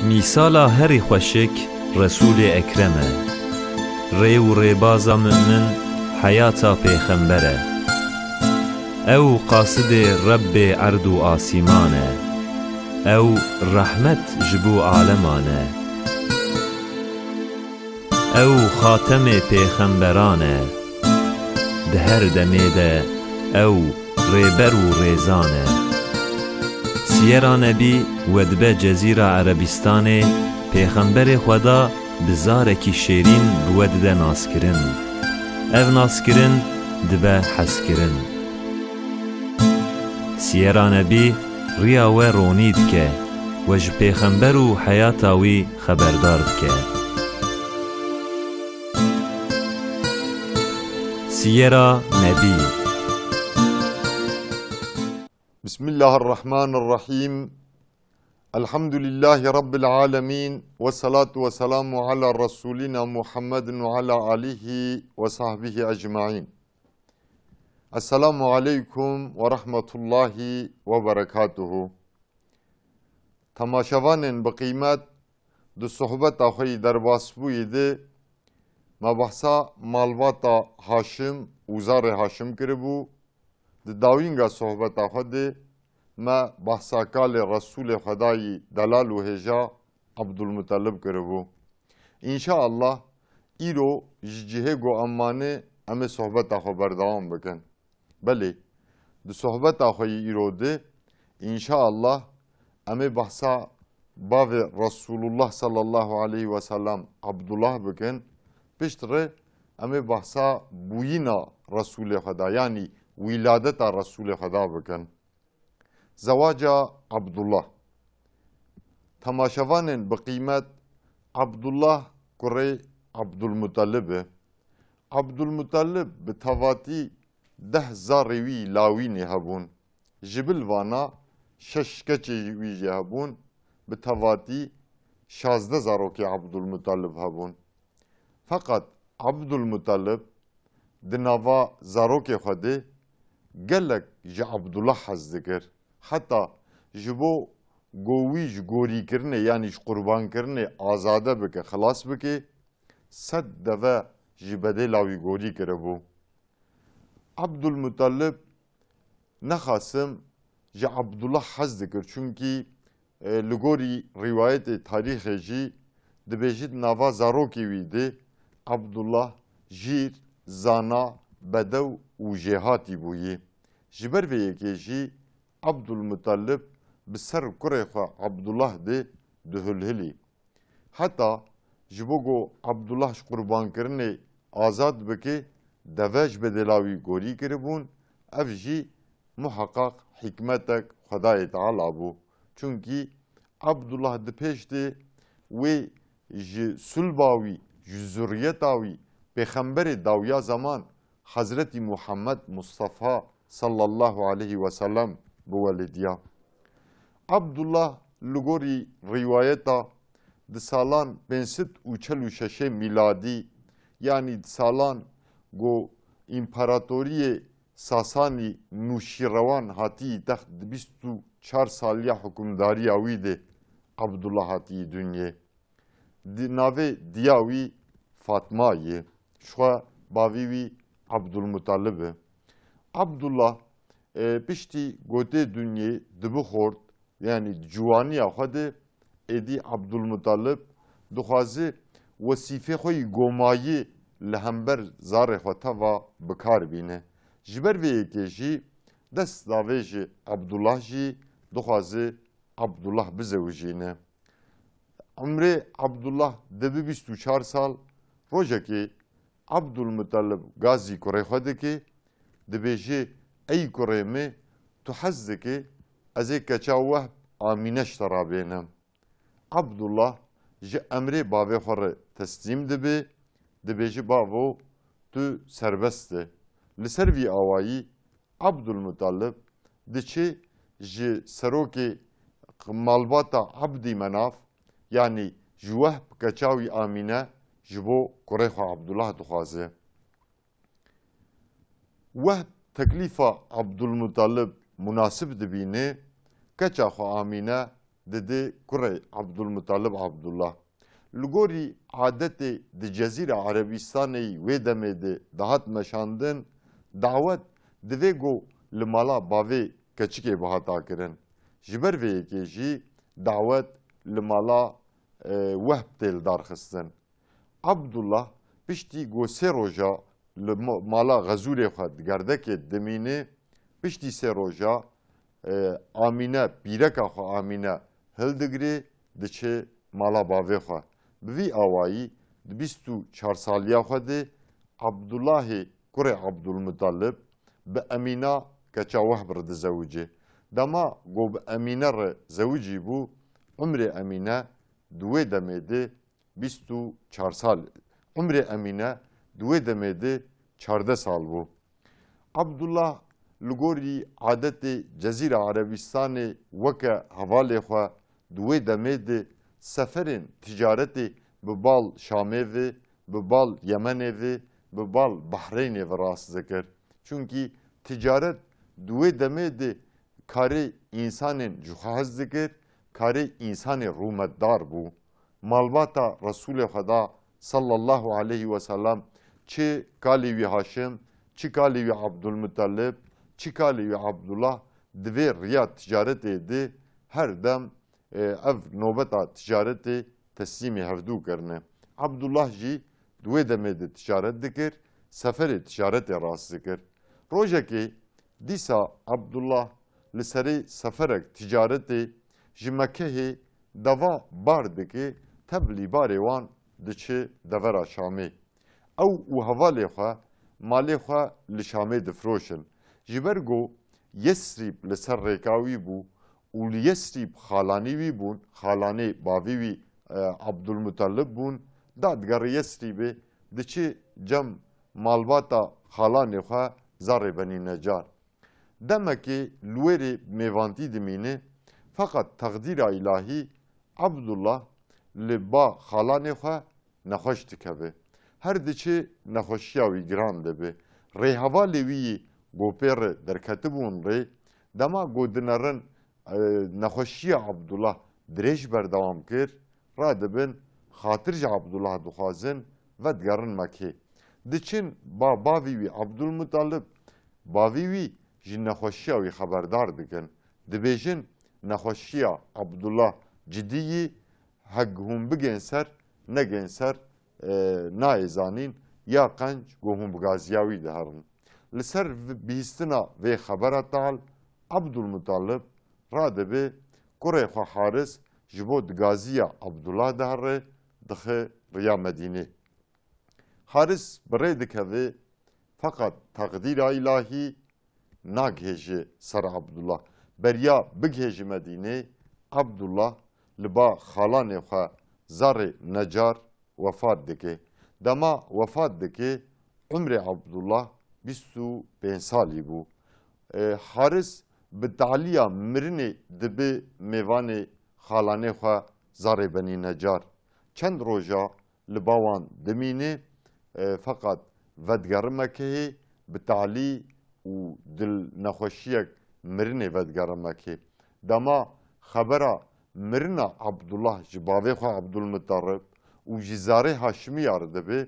میسالا هری خوشک رسول اکرمه ری و ریبازا مؤمن حیاتا پیغمبره او قاصد رب عرض و آسیمانه او رحمت جبو عالمانه او خاتم پیغمبرانه ده هر دمیده او ریبر و ریزانه سیرا نبی ودبه جزیره عربستان پیغمبر خدا بزارکی شیرین بودده ناسکرین او ناسکرین دبه حسکرین سیرا نبی ریا و رونید که وج پیغمبر و حیاتاوی خبردار که سیرا نبی. بسم الله الرحمن الرحيم الحمد لله رب العالمين والصلاة والسلام على رسولنا محمد وعلى آله وصحبه أجمعين. السلام عليكم ورحمة الله وبركاته. تماشاوان بقيمت دو صحبت آخوی در واسبوی ده مبحثا مالواتا هاشم وزار هاشم کربو د داوینگا صحبت آخده ما بحثا کال رسول خدای دلال و هجا عبدالمطلب کربو انشاءالله ایرو جهه گو امانه امه صحبت آخو بردوام بکن بله د صحبت آخوی ایرو ده انشاءالله امه بحثا باو رسول الله صلی الله علیه و سلم عبدالله بکن پشتره امه بحثا بوینا رسول خدا یعنی ولادت رسول خدا بکن زواج عبدالله تماشاوان بقیمت عبدالله کره عبدالمطلب عبدالمطلب به تواتی 10,000 وی لاوین هبون جبل وانا 6 کچی وی هبون به تواتی 16,000 که عبدالمطلب هبون فقط عبدالمطلب دنوا زاروک خوده گلک جا عبدالله حز دکر حتی جبو گویش گوری کرنه یعنی قربان کرنه آزاده بکه خلاص بکه 100 دفعه جبده لاوی گوری کرده بو عبدالمطلب نخواستم جا عبدالله حز دکر چونکی لگوری روایت تاریخ جی دبیجید نوا زاروکی ویده عبدالله جیر زانا بدو و جهاتی بویی جبر و یکی جی عبدالمطلب بسر کره خواه عبدالله ده هلهلی حتی جبوگو عبدالله قربان کرنه آزاد بکه دوش به دلاوی گوری کربون اف جی محقق حکمتک خدای تعالی بو چونکی عبدالله ده پیش ده و جی سلباوی جی ذریتاوی پیغمبر داویا زمان حضرت محمد مصطفى صلی الله علیه و سلم بولدیا عبدالله لگوری روایتا د سالان 546 میلادی یعنی د سالان گو امپراتوری ساسانی نوشیروان هاتی تخت 24 سالیه حکمداری آویده عبدالله هاتی دنیا ناوه دیاوی فاطمه شو باویوی عبدالمطلب عبدالله پشتی گوته دنیا دبو خورد یعنی جوانی خود ادی عبدالمطلب دخوازه وصیفه خوی گومایی لهمبر زار خواتا و بکار بینه جبر و یکیشی دست داویج عبدالله جی دخوازه عبدالله بزوجینه عمر عبدالله دبی 24 سال روزه که عبدالمطلب غازی کره خوده که دبیجه ای کره می تو حزده که از ای کچاوه آمینش ترابینم عبدالله جه امر باوی خوره تسلیم دبیجه باوو تو سربسته لسر وی آوایی عبدالمطلب دچه جه سروک مالباتا عبدی مناف یعنی جوه کچاوی آمینه جبو کره خو عبدالله دخوازه وه تکلیف عبدالمطلب مناسب دبینه کچا خو آمینه dedi Kurey Abdülmuttalib Abdullah. Lugori adeti di Cezire Arabistan'ı ve demedi dahat meşandın davet divê got li mala bavê keçikê bihata kirin. Ji ber vê yekê jî dawet li mala wehb têl darxistin. Abdullah piştî got sê roja li mala Xezûrê xwe di gerdekê dimînê, piştî sê roja Amîne pîreka xwe Amîne hildigirê diçe mala bavê xwe. Bi vî awayî di 24 saliya xwe de Abdullahê kurê Abdülmuttalib bi Emîna keça wehb re dizewicê. Dema got bi Emîne re zewicî bû, umrê Emîne di wê demê de 24 sal. Umrê Emîne di wê demê de 14 sal bû. Abdullah li gorî adetê Cezîra Arabistanê weke hevalê xwe di wê demê de seferên ticaretê bi bal Şamê ve bi bal Yemenê ve bi bal Bahreynê ve rast dikir. Çünkü ticaret di wê demê de karê însanên cixwehez dikir, karê însanê rûmetdar bû. Malbata Resulê Xweda sallallahu aleyhi ve sellem çi kalê wî Haşim, çi kalê wî Abdülmuttalib, çi kalê wî Abdullah di vê riya ticaretê de her dem ev nobeta ticaretê teslimê hevdû kirine. Abdullah jî di wê demê de ticaret dikir, seferê ticaretê rast dikir. Rojekê dîsa Abdullah li serê seferek ticaretê ji Mekkehê deva bar dike, teblî barê wan diçe devera Şamê. Ew û hevalê xwe malê xwe li Şamê difroşin. Ji ber got Yesrîb li ser rêka wî bû û li Yesrîb xalanî wî bûn, xalanê bavî wî Abdülmuttalib bûn, da digerî Yesrîbê diçe cem malbata xalanê xwe zarê Benî Necar. Demekê li wêrê mêvantî dimîne, fakat teqdîra îlahî Abdullah li ba xalanê xwe nexweş dikeve. Her diçe nexweşiya wî giran dibe. Rêhevalê wî yê gopê re derketibûn rê, dema godinerin nexweşiya Abdullah dirêj berdewam kir, radibin xatir ji Abdullah dixwazin ve digerin Mekkê. Diçin bavî wî Abdülmuttalib, bavî wî ji nexweşiya wî xeberdar dikin. Dibêjin nexweşiya Abdullah cidî, hek hûn bigên ser, negên ser nayê zanîn, ya qenc got hûn bi gaziya wî diherin. Li ser bihîstina vê xebera tal, Abdülmuttalib radibe kurê xwe Haris ji bo digaziya Abdullah dihere, dixe riya Medînê. Haris bi rê dikeve, fakat teqdîra îlahî nagihêje ser Abdullah. Beriya bigihêje Medînê, Abdullah li ba xalanê xwe zarê Necar wefat dike. Dema wefat dike, umrê Abdullah 25 salî bû. Haris bi taliya mirinê dibe mêvanê xalanê xwe zarê Benî Necar. Çend roja li ba wan dimîne, fakat vedigerin Mekkehê bi talî û dil nexweşiyek mirinê vedigerin Mekkê. Dema xebera mirina Abdullah ji bavê xwe Abdülmuttalib û ji zarê Haşimiya re dibe,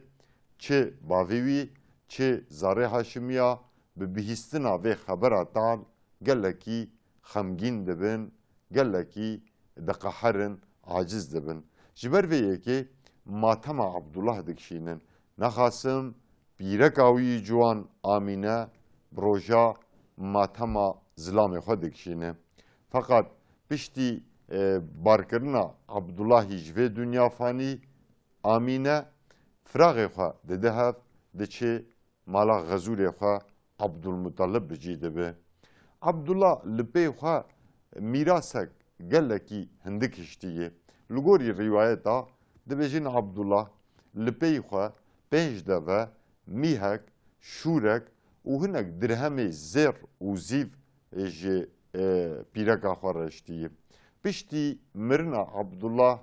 çi bavê wî çi zarê Haşimiya bi bihîstina vê xebera tal gelekî xemgîn dibin, gelekî diqeherin, aciz dibin. Ji ber vê yekê matema Abdullah dikişînin. Nexwasim pîreka wî ciwan Amîne bi roja matema zilamê xwe dikişîne. Fakat piştî barkirina Abdullahî ji vê dunya fanî, Amîne firaxê xwe dide hev, diçe mala Xezûrê xwe Abdülmuttalib bicî dibe. Abdullah li pê xwe mîrasek gelekî hindik hiştiye. Li gorî rîwayeta dibêjin Abdullah li pê xwe 5 deve, mîhek, şûrek û hinek dirhemê zêr û zîv ji pîreka xwe re hiştiye. Piştî mirina Abdullah,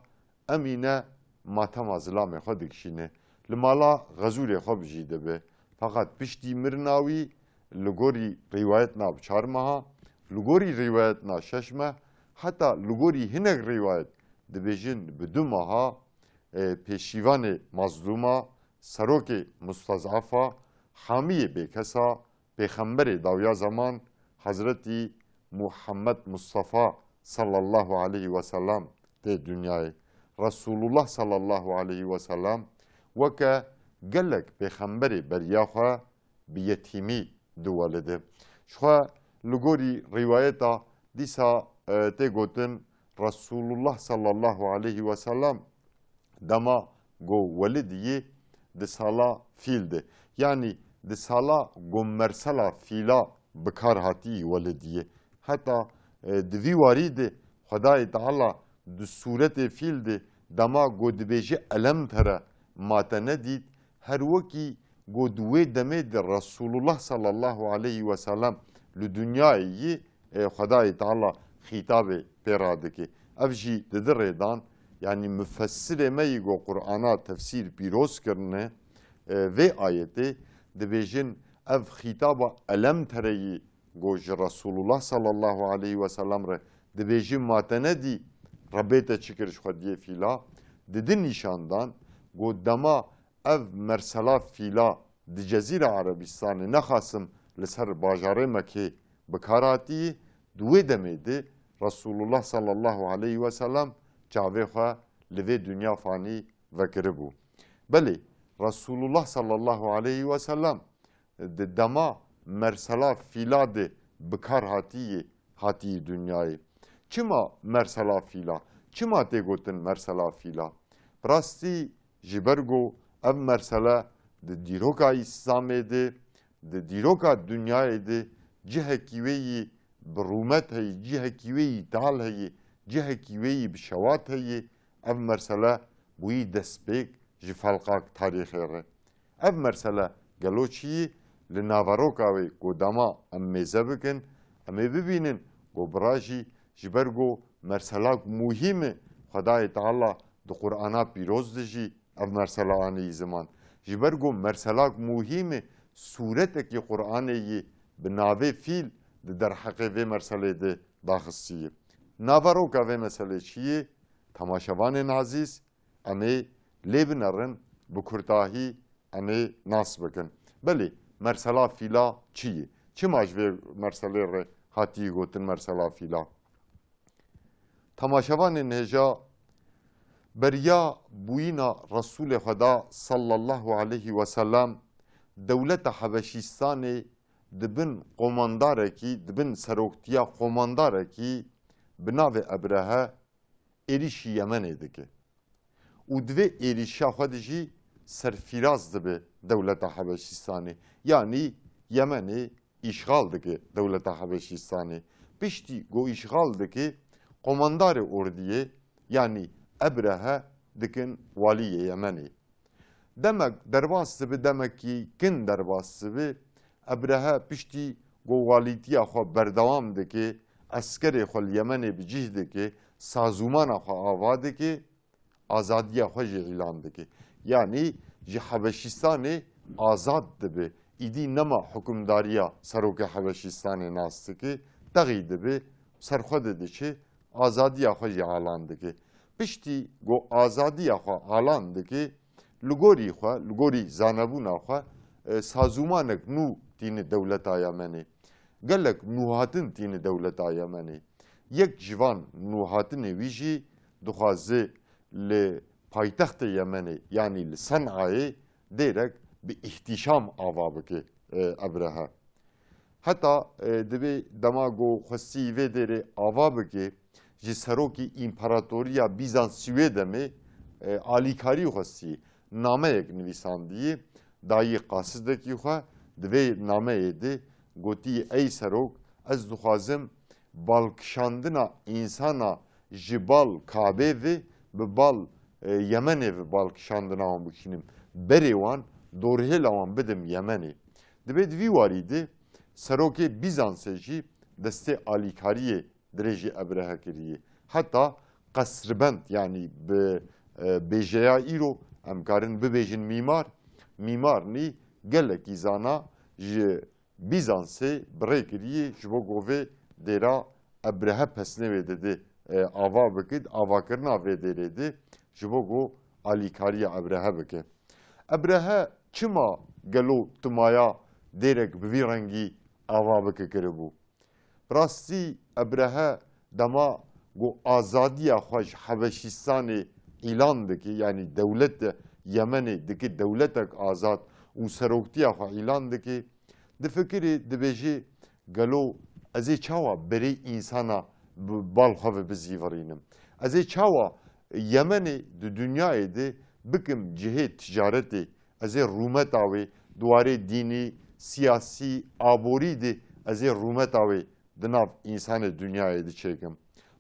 Emîne matema zilamê xwe dikişîne. Li mala Xezûrê xwe bijî dibe. Fakat piştî mirina wî li gorî rîwayetna bi 4 meha, li gorî rîwayetna 6 meh, Hatta lugori hinek rivayet dibêjin bi du meha pêşîvanê mazlûma, serokê mustezafa, hamiyê bêkesa, pêxemberê dawiya zaman Hazretî Muhammed Mustafa sallallahu aleyhi ve sellem tê dünyayê. Resulullah sallallahu aleyhi ve sellem weke gelek pêxemberê beriya xwe bi yetîmî diwelide. Ji xwe li gorî rîwayeta dîsa tê gotin Resulullah sallallahu aleyhi ve sellem dema go welidiyê di sala fîl de. Yani di sala gomersela fîla bikar hatî welidiyê. Heta di vî warî de Xwedayê Teala di sûretê fîl de dema got dibêje elem tere mate nedît her wekî got wê demê de Resulullah sallallahu aleyhi ve sellem li dünyayê yî Xwedayê Teala xîtabê pêra dike. Ev jî di dirêdan yani müfessirê me yî got Qur'ana tefsîr pîroz kirine vê ayetê dibêjin ev xîtaba elem tere yî got ji Resulullah sallallahu aleyhi ve sellem re dibêjin mate nedî rebête çikir ji xwediyê fîla didin nîşandan got dema ev mersela fîla di Cezîra Arabistanê nexasim li ser bajarê Mekê bikar hatiyê di wê demê de Resulullah sallallahu aleyhi ve sellem çavê xwe li vê dünya fanî vekiribû. Belê Resulullah sallallahu aleyhi ve sellem di dema mersela fîla de bikar hatiyê dünyayê. Çima mersela fîla? Çima tê gotin mersela fîla? Rastî ji ber got ev mersele di dîroka İslamê de di dîroka dünyayê de cihekî wê yî bi rûmet heye, cihekî wê yî dal heye, cihekî wê yî bi şewat heye. Ev mersele bûyî destpêk ji felqa tarîxê re. Ev mersele gelo çiyê li navaroka wê got dema em mêze bikin, em ê bibînin got bira jî ji ber got merselak muhîm e Xwedayê Teala di Qur'ana pîroz dijî ev mersela anî ziman. Ji ber got merselak muhîm e sûretekî Qur'anê yî bi navê fîl di derheqê vê merselê de daxistiye. Navaroka vê meselê çi ye? Temaşevanên azîz em ê lê binerin bi kurtahî em ê nas bikin. Belê mersela fîla çi ye? Çima ji vê merselê re hatiye gotin mersela fîla? Temaşevanên hêja beriya bûyîna Resulê Xweda sallallahu aleyhi ve sellem dewleta Hebeşîstanê dibin qomandarekî, dibin seroktiya qomandarekî bi navê Ebrehe êrişî Yemenê dike. Û di vê êrişa xwe de jî serfîraz dibe dewleta Hebeşîstanê. Yani Yemenê îşgal dike dewleta Hebeşîstanê. Piştî got îşgal dike qomandarê ordiyê yani Ebrehe dikin waliyê Yemenê. Demek derbas dibe demekî kin derbas dibe Ebrehe piştî got walîtiya xwe berdewam dike, eskerê xwe li Yemenê bi cih dike, sazûmana xwe ava dike, azadiya xwe jî îlan dike. Yani ji Hebeşîstanê azad dibe. İdî nema hukmdariya serokê Hebeşîstanê nas dike, texî dibe serxwe de diçe azadiya xwe jî alan dike. Piştî got azadiya xwe alan dike li gorî xwe, li gorî zanebûna xwe sazûmanek nû tîne dewleta Yemenê. Gelek nûhatin tîne dewleta Yemenê. Yek ji van nûhatinê wî jî dixwaze li paytextê Yemenê yani li Senayê dêrek bi ihtîşam ava bike Ebrehe. Heta divê dema got xwestî vê dêrê ava bike ji serokê împaratoriya Bizansiyê demê alîkarî xwestî nameyek nivîsandiye dayî qasidekî xwe di vê nameyê de gotiye ey serok ez dixwazim balkişandina însana ji bal Kabê ve bi bal Yemenê ve balkişandina wan bikînim. Berê wan dorhêla wan bidim Yemenê. Divê di vî warî de serokê Bizansê jî destê alîkariyê dirêjî Ebrehe kiriye. Heta qesribend yani bi bêjeya îro em karin bibêjin mîmar. Mîmar nî gelekî zana ji Bizansê birê kiriye ji bo govê dêra ابرهه پسنه ویده دی آوا بکد آوا کرنا ویده ریده جبو گو آلیکاری ابرهه بکه ابرهه چما گلو تمایا دیرک بوی رنگی آوا بکه کربو راستی ابرهه دما گو آزادی خوش حبشیستان اعلان دکی یعنی دولت یمن دکی دولتک آزاد و سروکتی خو اعلان دکی د فکری د بیجی گلو ازی چاوا بری انسانا بال خو بزیورینم ازی چاوا یمن د دنیای دی بکم جهه تجارتی ازی رومت آوی دواره دینی سیاسی آبوری دی ازی رومت آوی دناف انسان دنیای دی چکم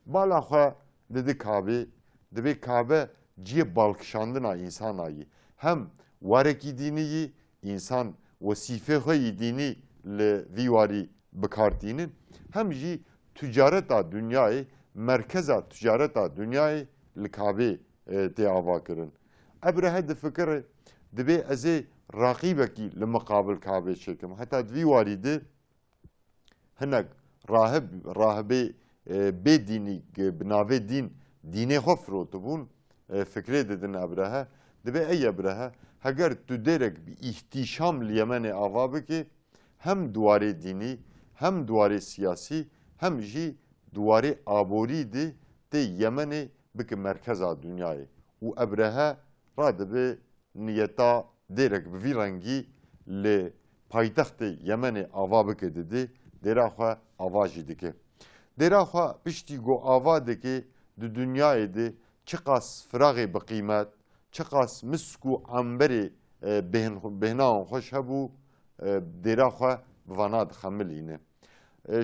بالا خو dedi Kabe, dedi Kabe ciye balkışandına insan ayı. Hem vareki diniyi insan vasife dini le vivari bekartinin hem ji ticareta dünyayı merkeza ticareta dünyayı le Kabe te avakirin. Ebrehe de fikir dedi eze rakibeki le mukabil Kabe çekim. Hatta vivari de henek rahibe بدینی بناوی دین دینه خفروت بون فکر دادن ابراهه دبی ای ابراهه اگر تو درک بی احتشام لیمن آوابه که هم دواره دینی هم دواره سیاسی هم جی دواره آبوری ده یمن بک مرکز دنیای و ابراهه را دبی نیتا درک بی رنگی ل پایتخت یمن آوابه که دیده دراخه آواجی دکه دراخوا پشتی گو آواده که دو دنیای ده چقاس فراغی بقیمت چقاس مسکو عنبری بهنان خوش هبو دراخوا بواناد خملینه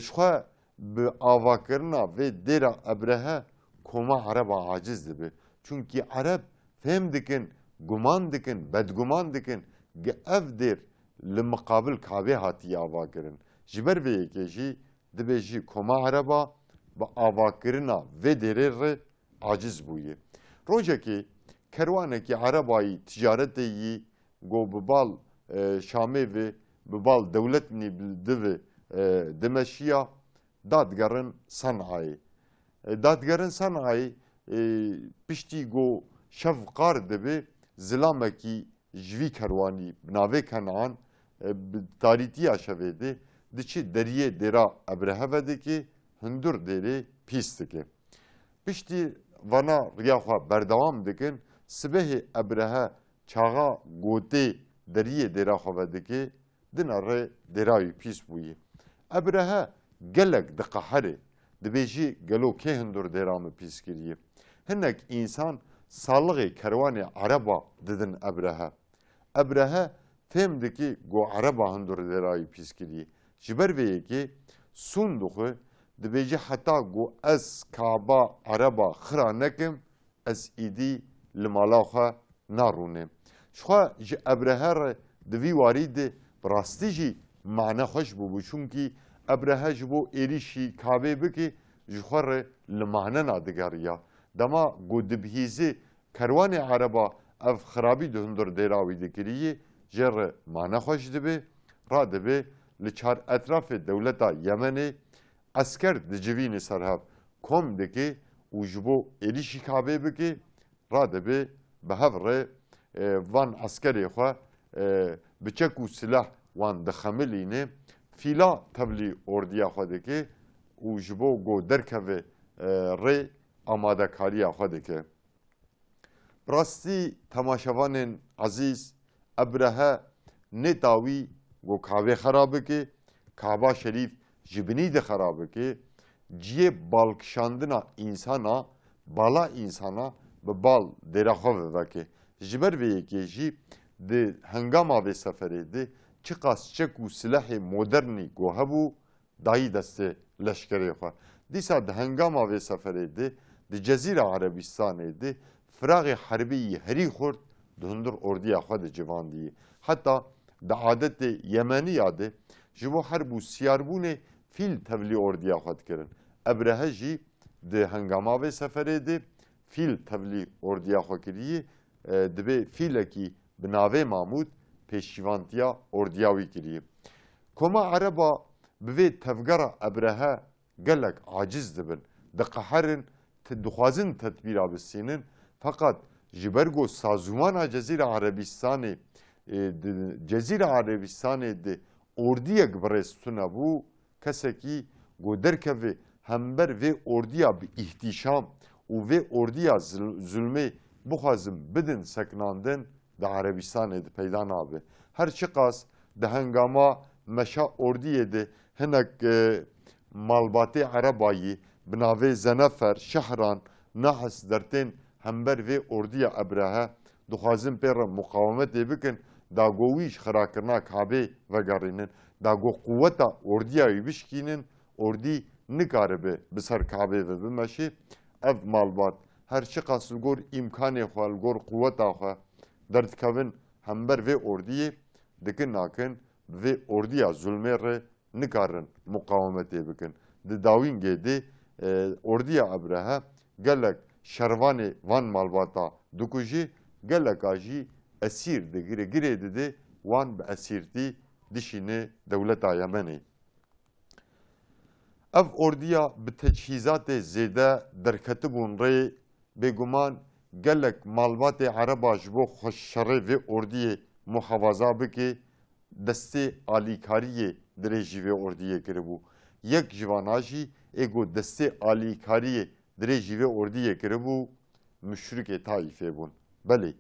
شخوا به آوا کرنا و درا ابرهه کما عرب عاجز ده چونکی عرب فهم دکن گمان دکن بدگمان دکن اف در لمقابل کعبه هاتی آوا کرن جبر و یکیشی دبیجی کما عربا با آواکرنا و درر عاجز بویه روزه که کروانه که عربایی تجارتی گو ببال شامه و ببال دولتنی دو دمشیا دادگرن صنعای پشتی گو شفقار دبی زلامه کی جوی کروانی بناوه کنعان تاریتی آشویده دیچی دریه درا ابرهه وده که هندور دری پیسته که پشتی وانا ریاخوا بردوام دکن سبه ابرهه چاغا گوته دریه درا خواه که دناره درای پیس بویه ابرهه گلک دقهره دبیجی گلو که هندور درامı پیس کریه هنک انسان سالغی کروان عربا ددن ابرهه فهمده که گو عربا هندور درای پیس کریه جبر وی که سوندوخه دبیجی حتی گو از کعبه عربا خرانکم از ایدی لمالاخه نارونه شخوا جی ابرهه را دوی وارید براستی جی معنی خوش بو چونکی ابرهه جبو ایریشی کعبه بکی جخور لمعنی نادگاریا دما گو دبهیزی کروان عربا اف خرابی دهندر دیراوی دکریه جر معنی خوش دبی را دبی لچار اطراف دولتا یمنی اسکر دجوین سرهب کم دکی و جبو ایریشی کعبه بکی را دبی به هفر وان اسکری خواه بچک و سلاح وان دخملینه فیلا تبلی اردیا خواه دکی و جبو گو درکوه ری آماده کاری خواه دکی براستی تماشاوان عزیز ابرهه نتاوی گو کعبه خرابه که کعبه شریف جبنی ده خرابه که جیه بالکشاندنا انسانا بالا انسانا به بال درخواه وکه جبر وی که جی ده هنگام آوه سفره ده چقاس چک و سلاح مدرنی گو هبو دایی دست لشکره خواه دیسا ده هنگام آوه سفره ده جزیره عربستانه ده فراغ حربی هری خورد ده هندر اردی خواه ده جوان دیه حتی ده عادت یمنی یاده جبو حرب و سیاربون فیل تبلی اردیا خود کرن ابرهه جی ده هنگاماوه سفره ده فیل تبلی اردیا خود کریه ده به فیلکی بناوه مامود پیشیوانتیا اردیاوی کریه کما عربا به تفگره ابرهه gelek aciz dibin. Dikaherin dixwazin tedbîra bisînin fakat ji ber ku sazûmana Cezîra Arabistanê Cezîra Arabistanê de ordiyek birêstûne bû kesekî ku derkeve hember vê ordiya bi îhtîşam û vê ordiya zulmê bixwazin bidin seknandin di Arabistanê de peyda nabe. Her çi qas di hengama meşa ordiyê de hinek malbatê Erebayî bi navê Zenefer, Şehran, Nahs dertên hember vê ordiya Ebrehe dixwazin pê re muqawemetê bikin da got wî ji xirakirina Kabê vegerînin, da got quweta ordiya wî bişkînin, ordî nikaribe bi ser Kabê ve bimeşê. Ev malbat her çi qas li gor îmkanê xwe, li gor quweta xwe derdikevin hember vê ordiyê dikin nakin vê ordiya zulmê re nikarin muqawemetê bikin. Di dawîngê de ordiya Ebrehe gelek şervanê van malbata dikujî, geleka jî esîr digire, girê dide wan bi esîrtî dişîne dewleta Yemenê. Ev ordiya bi teçhîzatê zêde derketibûn rê bêguman gelek malbatê Ereba ji bo xweşşerê vê ordiyê muhefaza bike destê alîkariyê dirêjî vê ordiyê kiribû. Yek ji vanan jî ê got destê alîkariyê dirêjî vê ordiyê kiribû müşrikê Taîfê bûn. Belê,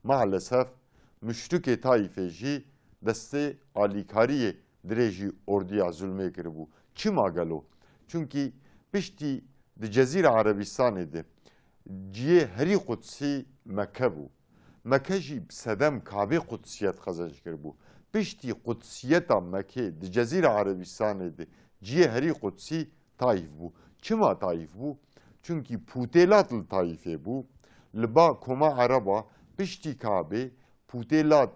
maalesef müşrikê Taîfê jî destê alîkariyê dirêjî ordiya zulmê kiribû. Çima gelo? Çünkü piştî di Cezîra Arabistanê de ciyê herî Qudsî Mekke bû. Mekke jî sedem Kabê Qudsiyet xezej kiribû. Piştî Qudsiyeta Mekke di Cezîra Arabistanê de ciyê herî Qudsî Taîf bû. Çima Taîf bû? Çünkü pûtêlat li Taîfê bû. Li ba koma Ereba piştî Kabê pûtêlat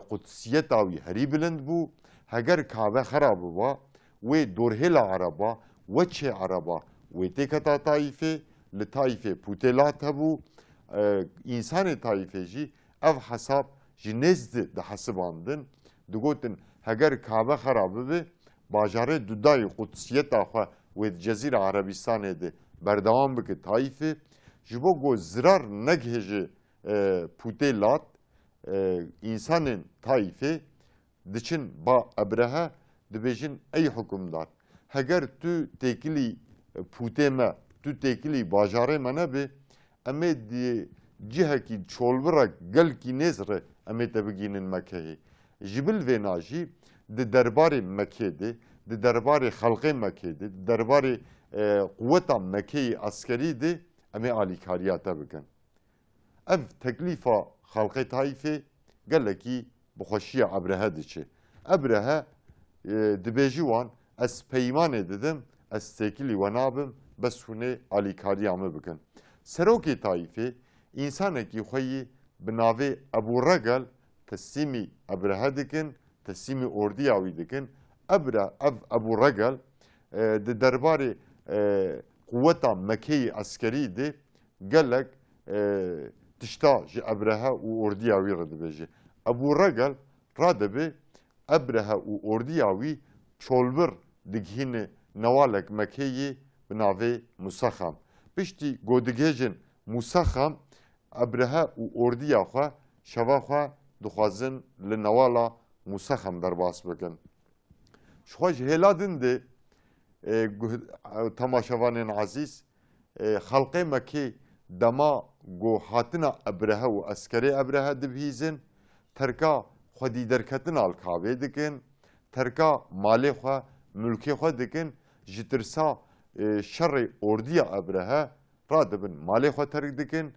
Qudsiyeta wî herî bilind bû. Heger Kabe xerab biba wê dorhêla Ereba weçê Ereba wê tê keta Taîfê, li Taîfê pûtêlat hebû. İnsanê Taîfê jî ev hesab ji nêz de hesibandin. Digotin heger Kabe xerab bibe bajarê dudayê Qudsiyeta xwe wê di Cezîra Arabistanê de berdewam bike Taîfê ji bo ku zirar negihêje pûtêlat însanên Taîfê diçin ba Ebrehe dibêjin ey hukmdar heger tu têkilî pûtê me tu têkilî bajarê me nebe em ê di cihekî çolbirek gelkî nêz re em ê te bigînin Mekkeyê. Ji bil vêna jî di derbarê Mekkê de di derbarê xelqê Mekkê de di derbarê quweta Mekkeyê askerî de em ê alîkariya te bikin. Ev teklîfa xelqê Taîfê gelekî bi xweşiya Ebrehe diçe. Ebrehe dibêjî wan ez peymanê didim ez têkilî we nabim bes hûnê alîkariya me bikin. Serokê Taîfê însanekî xwe yî bi navê Ebû Regel teslîmî Ebrehe dikin, teslîmî ordiya wî dikin. Ev Ebû Regel di derbarê quweta Mekkeyê askerî de gelek tişta ji Ebrehe û ordiya wî re dibêje. Ebû Regel radibe Ebrehe û ordiya wî çolbir digihîne newalek Mekkeyê bi navê Musexem. Piştî godigêjin Musexem Ebrehe û ordiya xwe şeva xwe dixwazin li newala Musexem derbas bikin. Ji xwe ji hêla din de temaşevanên ezîz xelqê Mekkê dema ku hatina Ebrehe û eskerê Ebrehe dibihîzin terka xwedî derketina li Kabê dikin, terka malê xwe, mülkê xwe dikin ji tirsa şerê ordiya Ebrehe radibin malê xwe terk dikin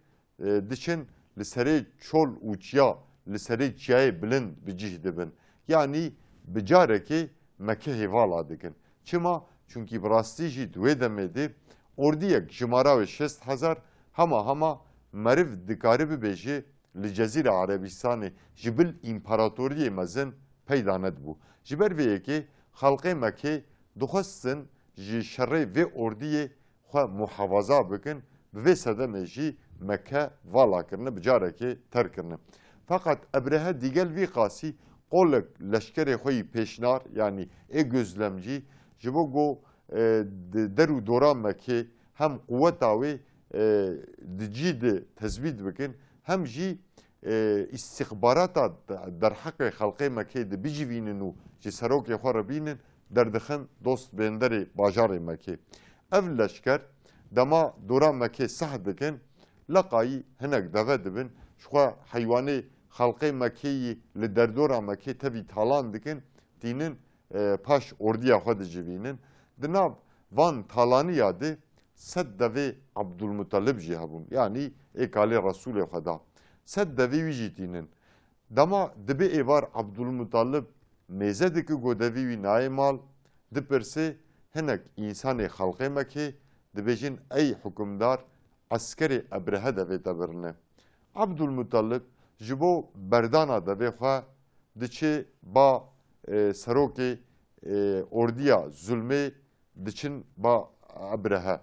diçin li serê çol û çiya li serê çiyayê bilind bi cih dibin. Yani bi carekê Mekke hêvala dikin. Çima? Çünkü bi rastî jî di wê demê de ordiyek ji mara wê 60,000 hema meriv dikare bibêje li Cezîra Arabistanê ji bil împaratoriyê mezin peyda nedibû. Ji ber vê yekê xelqê Mekkê dixwestin ji şerê vê ordiyê xwe muhefaza bikin bi vê sedemê jî Mekke vala kirine bi carekê terk kirine. Fakat Ebrehe dîgel vî qasî qolek leşkerê xwe yî pêşnar yani ê gözlemcî ji bo ku درو دوران مکی هم قوت آوی دجید تثبیت بکن هم جی استخبارات در حق خلقی مکی د بیجوینن و جی سروک خواه بینن در دخن دوست بندر باجار مکی اف لشکر دما دوران مکی صح دکن لقایی هنک دوه دبن شخوا حیوانی خلقی مکی لدر دوران مکی تبی تالان دکن دینن پاش اردیا خود جوینن دناب وان تالانی yadı seddevi Abdülmuttalib cihabun yani ekali Resul Xda seddevi vijitinin dama dibe evar Abdülmuttalib mezedeki godevi vi naimal dipirse henek insanı halqe meki dibejin ey hükümdar askeri ebrehe deve tabirne Abdülmuttalib jibo berdana deve xwa diçe ba seroke ordiya zulme diçin ba ebrehe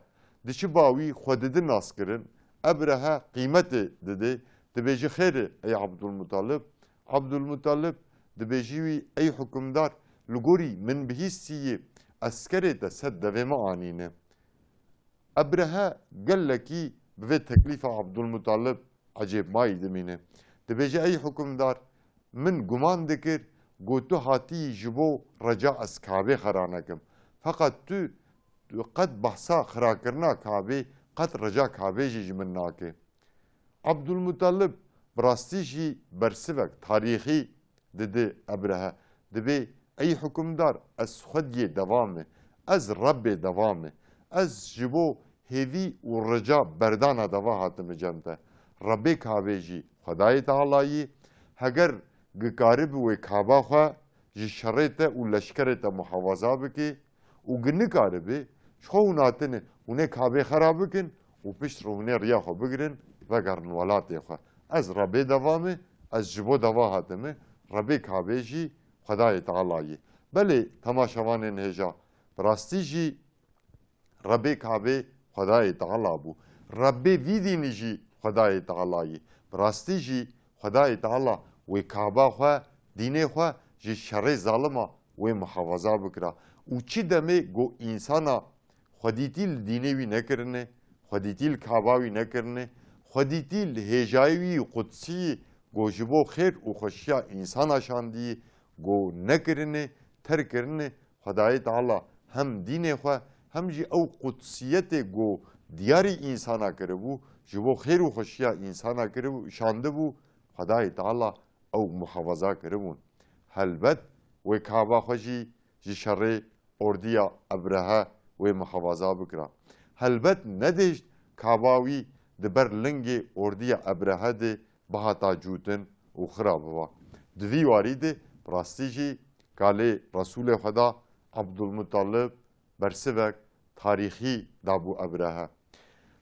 diçi bawi xwedidin naskirin ebrehe kıymeti dedi dibeji xêrê ey Abdülmuttalib Abdülmuttalib dibeji wî ey hükümdar li gorî min bihîstiyê eskerê te sed devê me anîne ebrehe gelekî bi vê teklîfa Abdülmuttalib ecêb mayî dimîne dibeji ey hükümdar min guman dikir got tu hatî ji bo reca ez Kabê xera nekim fakat tu qet behsa xerakirina Kabê qet reca Kabê jî ji min nake Abdülmuttalib bi rastî jî bersivek tarîxî dedi ebrehe dibe ey hükümdar ez xwediyê devamê ez Rebbê devamê ez ji bo hêvî û reca berdana deva hatime cem te Rebbê Kabê jî Xwedayê Tealâyî heger gikarî bi wê Kaba xwe ji şerê te û leşkerê te muhefaza bike û ginikaribe ji xwe hûn hatine hûnê Kabê xera bikin û piştre hûnê riya xwe bigirin vegerin welatê xwe ez Rebbê devamê ez ji bo deva hatime Rebbê Kabê jî Xwedayê Tealâyî belê temaşevanên hêja bi rastî jî Rebbê Kabê Xwedayê Teala bû Rebbê vî dînî jî Xwedayê Tealâyî bi rastî jî Xwedayê Teala wê Kaba xwe dînê xwe ji şerê zalima wê muhefaza bikira û çi demê got însana xwedîtî li dînê wî nekirine xwedîtî li Kaba wî nekirine xwedîtî li hêjayî wî qudsiyê got ji bo xêr û xweşiya însana şandiyê got nekirine terkirine Xwedayê Teala hem dînê xwe hem jî ew qudsiyetê got diyarî însana kiribû ji bo xêr û xweşiya însana kiribû şandibû Xwedayê Teala ew muhefaza kiribûn helbet wê Kaba xwe jî ji şerê ordiya ebrehe wê muhefaza bikira helbet nedêjt Kaba wî di ber lingê ordiya ebrehe de bihata cûtin û xira biba di vî warî de bi rastî jî kalê Resûlê Xweda Abdülmuttalib bersivek tarîxî dabû ebrehe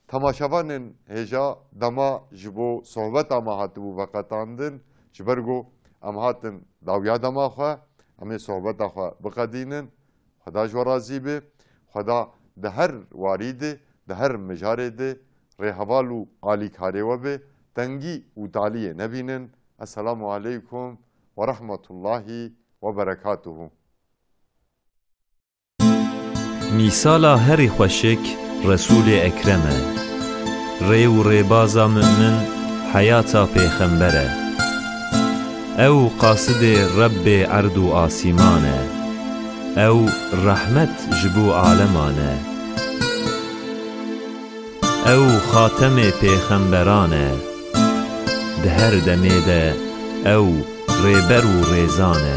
temaşevanên hêja dema ji bo sohbeta me hatibû veqetandin ji ber got em hatin dawiya dema xwe em ê sohbeta xwe biqedînin Xweda ji we razî be Xweda di her warî de di her mijarê de rêheval û alîkarê we be tengî û taliyê nebînin Esselamu aleykum ve rahmetullahi ve berekatuhu Mîsala herî xweşik Resûlê Ekrem e rê û rêbaza mümin heyata pêxember e ew qasidê Rebbê erd û asîman e ew rehmet ji bo aleman e ew xatemê pêxemberan e di her demê de ew rêber û rêzan e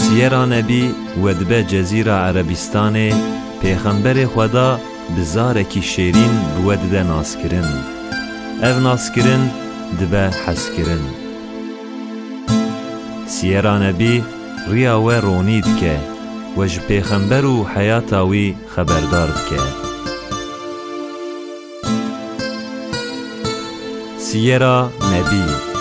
Siyera Nebî wedbe Cezîra Erebistanê pêxemberê Xweda bi zarekî şêrîn bi we dide naskirin ev naskirin dibe hezkirin Siyera Nebî riya we ronî dike we ji pêxember û heyata wî xeberdar dike Siyera Nebî